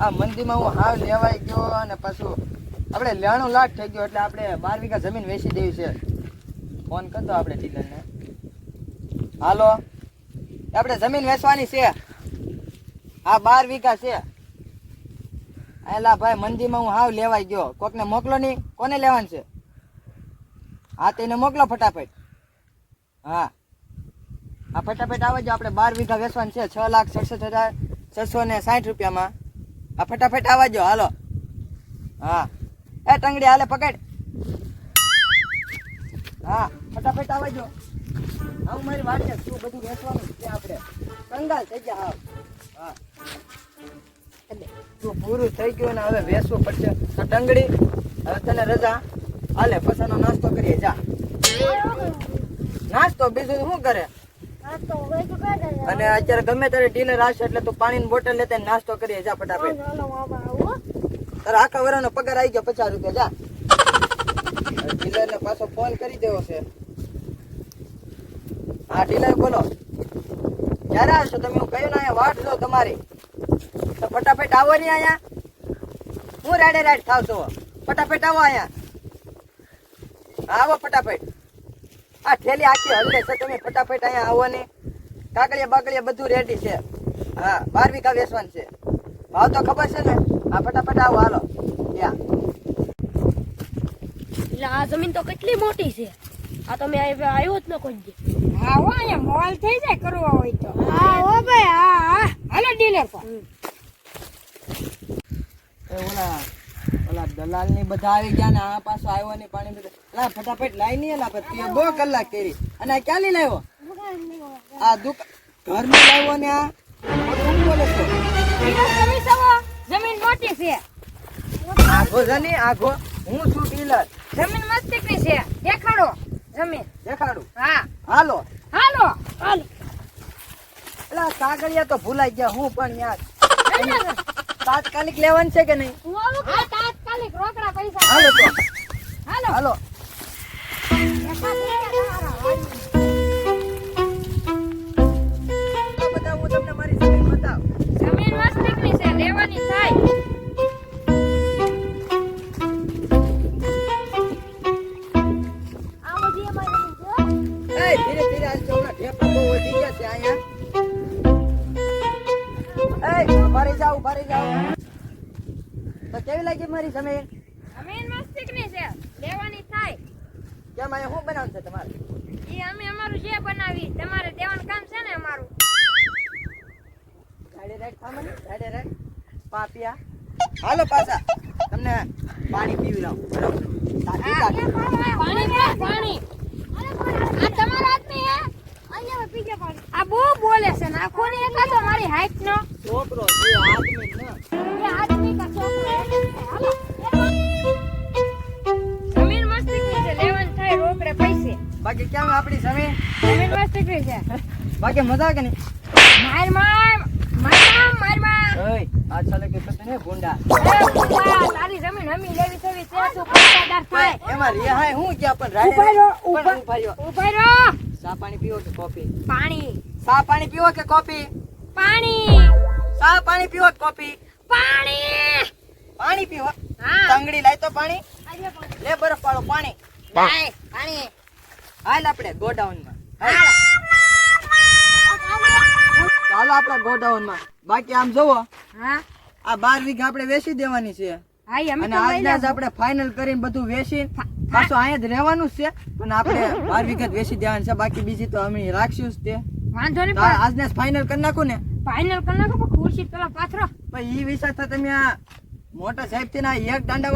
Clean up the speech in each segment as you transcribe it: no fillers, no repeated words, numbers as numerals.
આ મંદીમાં હું હાવ લેવાઈ ગયો અને પાછું આપણે લેણું લાટ થઈ ગયો એટલે આપણે 12 વીઘા જમીન વેચી દેવી છે. ફોન કરતો આપણે ડીલરને. હાલો, આપણે જમીન વેચવાની છે. આ 12 વીઘા છે. એલા ભાઈ મંદીમાં હું હાવ લેવાઈ ગયો. કોકને મોકલો નહીં. કોને લેવાનું છે? હા તેને મોકલો ફટાફટ. હા આ ફટાફટ આવે જો. આપણે 12 વીઘા વેચવાનું છે 6,67,660 રૂપિયામાં. આ ફટાફટ આવજો. હાલો. હા એ ટંગડી હાલે પકડ. હા ફટાફટ આવજો. આવું મારી વાડીએ શું બધું વેચવાનું છે આપણે. કંગાલ થઈ ગયા. હા તું પૂરું થઈ ગયું ને હવે વેચવું પડશે. તો ટંગડી હવે તને રજા હાલે. પછાનો નાસ્તો કરીએ. જા નાસ્તો બીજું શું કરે. અને અત્યારે ગમે ત્યારે ડીલર આવશે એટલે તું પાણીની બોટલ લેતા નાસ્તો કરીએ. જા ફટાફટ. તારા આખા વર્ષનો પગાર આવી ગયો 50 રૂપિયા. જા ડીલર ને પાછો ફોન કરી દેવો છે. હા ડીલર બોલો. ક્યારે આવશો તમે? હું કહ્યું ને અહીંયા વાટ જો તમારી. તો ફટાફટ આવો ને અહીંયા. હું રાઈડ થાવ છો. ફટાફટ આવો અહીંયા. આવો ફટાફટ. આ ઠેલી આખી હલ્લે છે. તમે ફટાફટ અહીંયા આવો ને. કાકડિયા બાકડિયા બધું રેડી છે. હા 12 વીઘા વેચવાનું છે. ભાવ તો ખબર છે ને. હા ફટાફટ આવો. હાલો. એટલે આ જમીન તો કેટલી મોટી છે. આ તો મેં આવ્યો જ ન કોઈ દી. હા હો અહીંયા મોલ થઈ જાય કરવા હોય તો. હા હો ભાઈ. હા હા હાલો ડીલર પર. ઓલા દલાલ ની બધા આવી ગયા ને આ પાછો આવ્યો ને પાણી બધા. ફટાફટ લાઈ નહીં. એલા પછી 2 કલાક કરી. અને આ ક્યાં લઈ લાવ્યો? આ દુકાન ઘરમાં લાવ્યો ને. આ શું બોલે છે? જમીન મોટી છે. આઘો જની આઘો. હું છું ડીલર. જમીન મસ્તી છે. દેખાડો જમીન. દેખાડું. હા હાલો હાલો હાલો. એલા કાગળિયા તો ભૂલાઈ ગયા. હું પણ યાર તાત્કાલિક લેવાનું છે કે નહીં? હા તાત્કાલિક રોકડા પૈસા. હાલો તો હાલો હાલો. બધા હું તમને મારી જમીન બતાવું. જમીન મસ્તી છે. લેવાની થાય. ધીરે ધીરે હાલજો. ઓલા ઢેફા બહુ વધી ગયા છે અહીંયા. ઉભા રહી જાઓ. તો કેવી લાગી મારી જમીન? જમીન મસ્તી છે. લેવાની થાય. કેમ અહીંયા શું બનાવવાનું છે તમારે? એ અમે અમારું જે બનાવી તમારે દેવાનું કામ છે ને અમારું. રાઈડ પાપિયા. હાલો પાછા. તમને પાણી પીવી લાવું. પાણી આ તમારા હાથની હે. અહીંયા પીજે પાણી. આ બહુ બોલે છે ને. આ કોની એકાદો મારી હાઈટ નો છોકરો છે. આદમી ન. એ આદમી કા છોકરો. હાલો જમીન મસ્તી છે. લેવાનું થાય રોકડે પૈસે. બાકી કેમ આપણી જમીન? જમીન મસ્તી છે. બાકી મજા કે નહીં? માર ઓય આ ચાલે કે તને ગુંડા. તારી જમીન હમી લેવી છે. તું પૈસાદાર થાય. એમાં રિહાય હું ક્યાં પણ રાઈડ. ઉભા રહ્યો. ચા પાણી પીવો કે કોફી? પાણી. ચા પાણી પીવો કે કોફી? પાણી. ચા પાણી પીવો કે કોફી? પાણી. પાણી પીવો. હા તંગડી લાય તો પાણી. લે બરફ વાળો પાણી. પાણી. હાલ આપણે ગોડાઉનમાં. ચાલો આપણે ગોડાઉનમાં. બાકી આમ જોવો. હા આ 12 વીઘા આપણે વેચી દેવાની છે. અને આજના જ આપણે ફાઇનલ કરીને બધું વેચી પાછું અહીંયા જ રહેવાનું જ છે. પણ આપણે 12 વીઘા જ વેચી દેવાનું છે. બાકી બીજી તો અમે રાખશું જ તે. વાંધો નહીં. આજને ફાઇનલ કરી નાખું ને. ફાઇનલ કરી નાખો. પણ ખુરશી પેલા પાથરો. પણ ઈ વિચાર થાય તમે આ મોટા સાહેબ થી ના એક દાંડા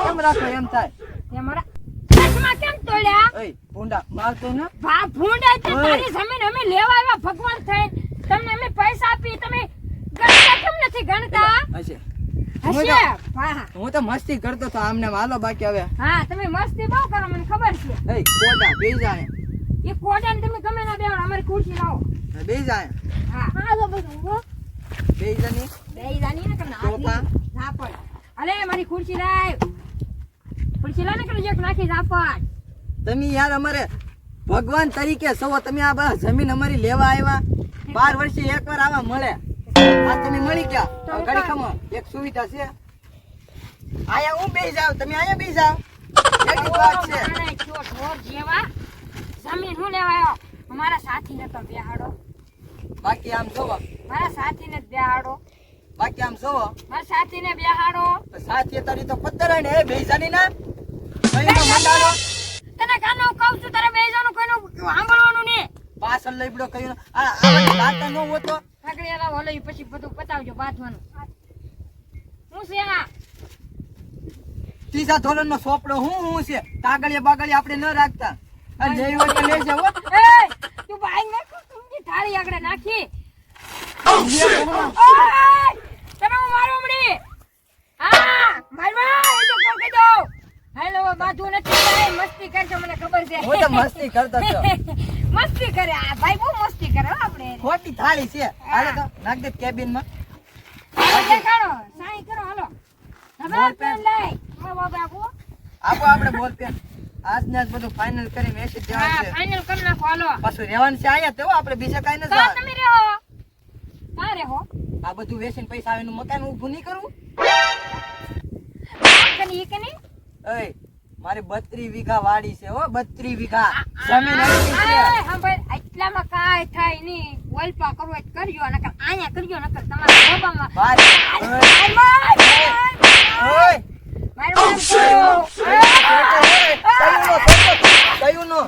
કેમ રાખો એમ થાય. તમારા ચશ્મા કેમ તોડ્યા? ઓય ભૂંડા મારતો ને. ભૂંડા છે. તારી જમીન અમે લેવા આવ્યા ભગવાન થઈને. તમને અમે પૈસા આપી. તમે ગણતા કેમ નથી ગણતા? હશે. હશે. હા હું તો મસ્તી કરતો તો આમને હાલો. બાકી હવે હા તમે મસ્તી બહુ કરો મને ખબર છે. એ કોડા બે જાય. એ કોડાને તમે ગમે ના દેવા. અમારી ખુરશી લાવો. બે જાય. હા હા તો બધું બે જણી જાની ને કરના ટોપા. ઝાપડ. અલે મારી ખુરશી લાવ. ખુરશી લાવ ને કરી એક નાખી ઝાપડ. તમે યાર અમારે ભગવાન તરીકે સૌ. તમે આ બસ જમીન અમારી લેવા આવ્યા. 12 વર્ષે એકવાર આવા મળે. આ તમે મળી ગયા. હવે ઘડી ખમો. એક સુવિધા છે. આયા હું બેસી જાવ, તમે આયા બેસી જાવ. એટલી જ વાત છે. મારા જો ઢોર જેવા જમીન હું લેવા આવ્યો અમારા સાથીને તો બેહાડો બાકી આમ જોવો, મારા સાથીને જ બેહાડો બાકી આમ જોવો. મારા સાથીને બેહાડો સાથે તારી તો પત્તર ને એ બેસાની ના કઈનો મંડાલો તને કાનો કહું છું તારે બેજાનું કોઈનું સાંભળવાનું નહીં પાછળ લઈ પડો કઈનો આ દાતા નો હોતો ઠાકડીયાલા ઓલે પછી બધું પતાવજો બાંધવાનું હું છે આ ત્રીજા ધોરણ નો સોપડો હું છે કાગળિયા બાગળિયા આપણે ન રાખતા આ લેવી હોય તો લઈ જાવ. એ તું ભાઈ ને તુમની થાળી આગળ નાખી ઓય તને હું મારું હમણી હા મારવા એ તો કોણ કહી દો હેલો બાધું નથી ભાઈ મસ્તી કરજો મને ખબર છે હું તો મસ્તી કરતો છો. મસ્તી કરે આ ભાઈ બહુ મસ્તી કરે હો આપણે ખોટી થાળી છે. હાલે તો નાખ દે કેબિન માં. દેખાડો સાઈ કરો હાલો હવે પેન લઈ બાબુ આપો આપણે બોલ પે આજ ને આજ બધું ફાઇનલ કરી મેસેજ હા દેવાનું છે. ફાઇનલ કરી નાખો હાલો પાછું રહેવાનું છે આયા તો આપણે બીજા કાઈ ન તો જવાનું. તમે રહો કા રહો આ બધું વેચીને પૈસા આવીને મકાન ઊભું નહીં કરવું. કની એય મારી 32 વીઘા વાડી છે હો 32 વીઘા જમીન આટલી છે. હા ભાઈ આટલામાં કાઈ થાય નહીં વલપા કરવો હોય તો કરજો નકર આયા કરજો નકર તમારા બાબામાં વાત. ઓય કયું નો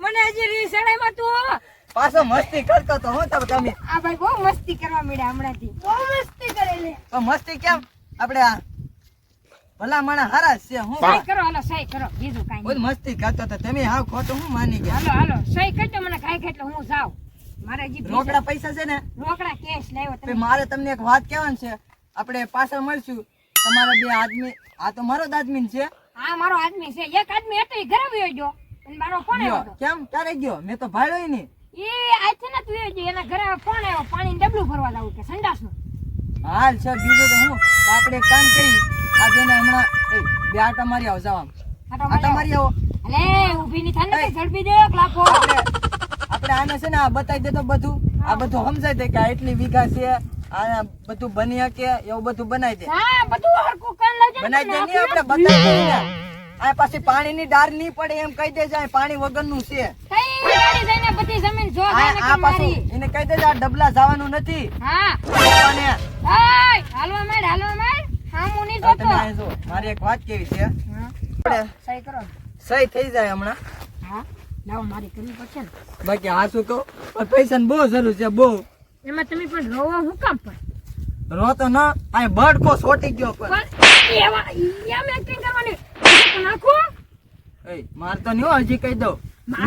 મને હજી રી સડાઈમાં તું પાછો મસ્તી કરતો તો હું તમે આ ભાઈ બહુ મસ્તી કરવા મળ્યા હમણાંથી બહુ મસ્તી કરે લે તો મસ્તી કેમ આપણે આ ભલા માણા હારા છે હું સહી કરો હાલો સહી કરો બીજું કાઈ કોઈ મસ્તી કરતો તો તમે હાવ ખોટું હું માની ગયા. હાલો હાલો સહી કરજો મને ખાઈ ખાઈ એટલે હું જાઉં મારે હજી રોકડા પૈસા છે ને રોકડા કેશ લાવ્યો તો તમે મારે તમને એક વાત કહેવાની છે. આપણે પાછળ મળશું તમારા બે આદમી આ તો મારો જ આદમી છે. હા મારો આદમી છે એક આદમી હતો એ ઘરે વયો ગયો અને મારો ફોન આવ્યો હતો કેમ ક્યારે ગયો મેં તો ભાડ્યો નહીં. એ આથી નથી વયો ગયો એના ઘરે ફોન આવ્યો પાણી ડબલું ભરવા જવું કે સંડાસનું હાલ છે બીજું તો હું તો આપણે એક કામ કરી આ બેને હમણાં બે આટા મારી આવો જાવ આટા મારી આવો. અલે ઊભી ની થાને તો ઝડપી દે ક્લાપો આપણે આને છે ને આ બતાવી દે તો બધું આ બધું સમજાય દે કે આ એટલી વીઘા છે આ બધું બની શકે એવું બધું બનાવી દે. હા બધું હરકું કરી લેજો બનાવી દે નહીં આપણે બતાવી દઈએ ને. આ પાછી પાણીની ડાર નહીં પડે એમ કહી દે જાય પાણી વગરનું છે. કઈ ગાડી જઈને બધી જમીન જો જાય ને આ કે પાછું મારી એને કહી દેજો આ ડબલા જવાનું નથી. હા પપ્પાને ઓય હાલવા માંડ હા હું નહીં હવે જોતો તમે અહીં જુઓ, મારી એક વાત કેવી છે હા આપણે સહી કરો સહી થઈ જાય હમણાં હા લાવો મારી કરવી પડશે ને બાકી આ શું કહું પણ પૈસાની બહુ જરૂર છે બહુ. એમાં તમે પણ રોવો હું કામ પણ રો તો ના આ બડકો છોટી ગયો પણ પણ એવા એમ એક્ટિંગ કરવાની તો નાખો એ માર તો નહીં હો, હજી કહી દઉં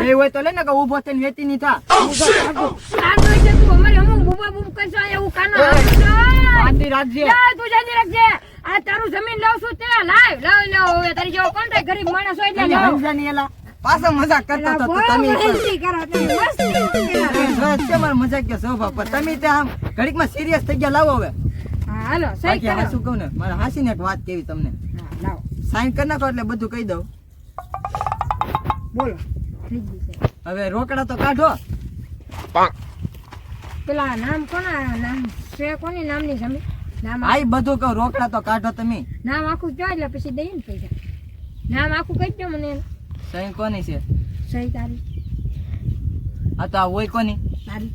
નહીં હોય તો લે ને કે ઊભો થઈને વેતી નહીં થા. કાનો છે તું અમારે હમું બુબા બુબ કરશો એવું કાનો શાંતિ રાખજે. તું જાજી રાખજે આ તારું જમીન લાવ છું તે લાવ હવે તારી જેવો કોણ થાય ગરીબ માણસ હોય એટલે અને લાવ હમજા નહીં એલા પાછો મજાક કરતો હતો તો તમે પણ. મસ્તી કરો તમે મસ્તી કરો સરસ છે મારો મજાક કે સ્વભાવ પર તમે તે આમ ઘડીકમાં સિરિયસ થઈ ગયા લાવો હવે. હા હાલો સહી બાકી કરો આ શું કહું ને મારે હાસીને એક વાત કેવી તમને હા લાવો સાઈન કરી નાખો એટલે બધું કહી દઉં. બોલો થઈ ગયું છે હવે રોકડા તો કાઢો. પેલા નામ કોના નામ છે કોની નામની જમીન નામ આઈ બધું કહું રોકડા તો કાઢો તમે. નામ આખું કહો એટલે પછી દઈએ ને પૈસા નામ આખું કહી દો મને સહી કોની છે સહી તારી આ તો આ હોય કોની તારી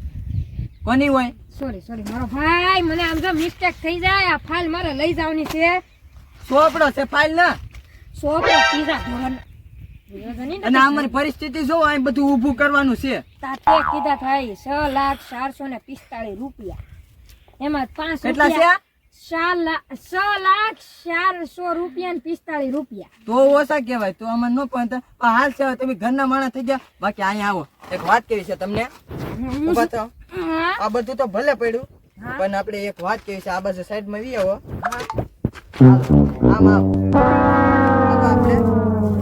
કોની હોય સોરી મારો ભાઈ મને આમ જો મિસ્ટેક થઈ જાય આ ફાઇલ મારે લઈ જવાની છે સોપડો છે ફાઇલ ના. સોપડો ત્રીજા ધોરણ અને આ મારી પરિસ્થિતિ જો આ બધું ઊભું કરવાનું છે. તાતે કીધા થાય 6,445 રૂપિયા એમાં 5 કેટલા છે રૂપિયા 6,445 રૂપિયા ને 45 રૂપિયા તો ઓછા કહેવાય તો આમાં નો પણ હાલ છે તમે ઘરના માણસ થઈ ગયા. બાકી અહીંયા આવો એક વાત કેવી છે તમને ઊભા થાઓ. હા આ બધું તો ભલે પડ્યું હા. પણ આપણે એક વાત કેવી છે આ બાજુ સાઈડ માં વી આવો. આમ આપણે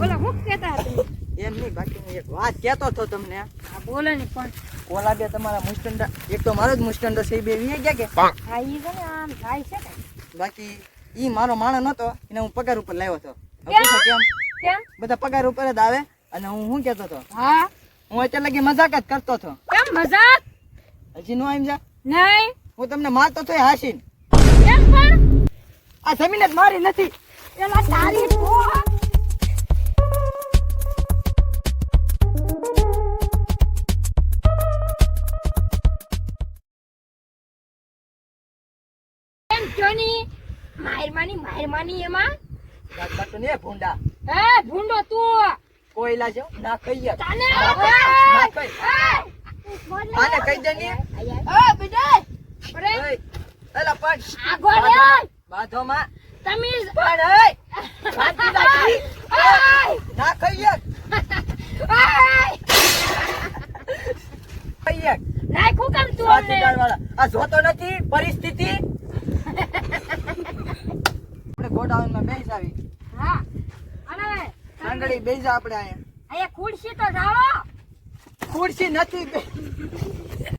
બોલો હું કહેતા હતા એમ નહીં બાકી હું એક વાત કહેતો હતો તમને. હા બોલો ને પણ ઓલા બે તમારા મુસ્ટંડા એક તો મારો જ મુસ્ટંડો છે એ બે વી ગયા કે હા ઈ છે ને આમ થાય છે ને બાકી ઈ મારો માણસ નતો એને હું પગાર ઉપર લાવ્યો હતો. હવે પૂછો કેમ કેમ બધા પગાર ઉપર જ આવે અને હું શું કહેતો હતો હા હું અત્યારે લગી મજાક જ કરતો હતો. કેમ મજાક હજી નો આમ જા નહીં હું તમને મારતો તોય હાસીન કેમ પણ આ જમીન જ મારી નથી પેલા તારી કેમ જોની મારમાની એમાં કાટો ને ભૂંડા હે ભૂંડો તું કોયલા જેવું ના કહીએ તને ના કહી આને કહી દે ને બેટા અરે એય, એલા પણ આગો રે બાધો માં તમે પણ એય, શાંતિ રાખી. ના કહીએ કહીએ નાખું કેમ તું અમને સાથીદારવાળા. આ જોતો નથી પરિસ્થિતિ આપણે ગોડાઉનમાં બેસી આવી હા અને આંગળી બેસી આપણે અહીંયા અહીંયા ખુરશી તો જાઓ ખુરશી નથી